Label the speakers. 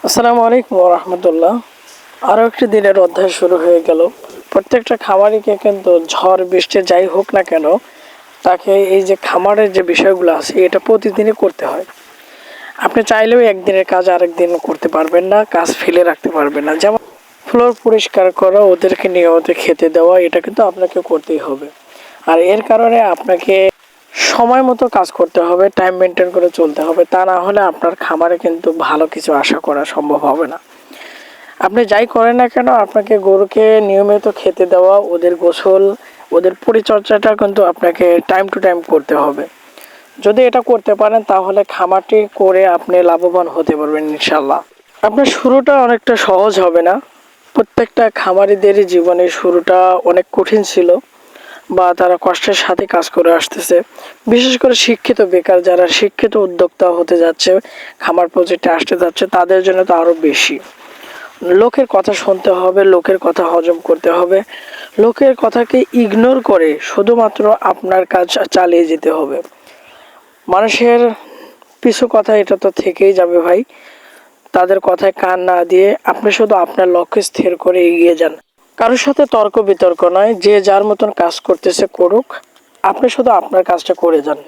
Speaker 1: আসসালামু আলাইকুম ওয়া রাহমাতুল্লাহ। আরও একটি দিনের অধ্যায় শুরু হয়ে গেল। প্রত্যেকটা খামারিকে কিন্তু ঝড় বৃষ্টি যাই হোক না কেন, তাকে এই যে খামারের যে বিষয়গুলো আছে এটা প্রতিদিনই করতে হয়। আপনি চাইলেও একদিনের কাজ আরেক দিন করতে পারবেন না, কাজ ফেলে রাখতে পারবেন না। যেমন ফ্লোর পরিষ্কার করা, ওদেরকে নিয়মিত খেতে দেওয়া, এটা কিন্তু আপনাকে করতেই হবে। আর এর কারণে আপনাকে সময় মতো কাজ করতে হবে, টাইম মেনটেন করে চলতে হবে। তা না হলে আপনার খামারে কিন্তু ভালো কিছু আশা করা সম্ভব হবে না। আপনি যাই করেন না কেন, আপনাকে গরুকে নিয়মিত খেতে দেওয়া, ওদের গোসল, ওদের পরিচর্যাটা কিন্তু আপনাকে টাইম টু টাইম করতে হবে। যদি এটা করতে পারেন তাহলে খামারটি করে আপনি লাভবান হতে পারবেন ইনশাল্লাহ। আপনার শুরুটা অনেকটা সহজ হবে না। প্রত্যেকটা খামারিদেরই জীবনে শুরুটা অনেক কঠিন ছিল, বা তারা কষ্টের সাথে কাজ করে আসতেছে। বিশেষ করে শিক্ষিত বেকার যারা শিক্ষিত উদ্যোক্তা হতে যাচ্ছে, খামার প্রজেক্টে আসতে যাচ্ছে, তাদের জন্য তো আরও বেশি। লোকের কথা শুনতে হবে, লোকের কথা হজম করতে হবে, লোকের কথাকে ইগনোর করে শুধুমাত্র আপনার কাজ চালিয়ে যেতে হবে। মানুষের পিছু কথা এটা তো থেকেই যাবে ভাই। তাদের কথায় কান না দিয়ে আপনি শুধু আপনার লক্ষ্য স্থির করে এগিয়ে যান। কারোর সাথে তর্ক বিতর্ক নয়, যে যার মতন কাজ করতেছে করুক, আপনি শুধু আপনার কাজটা করে যান।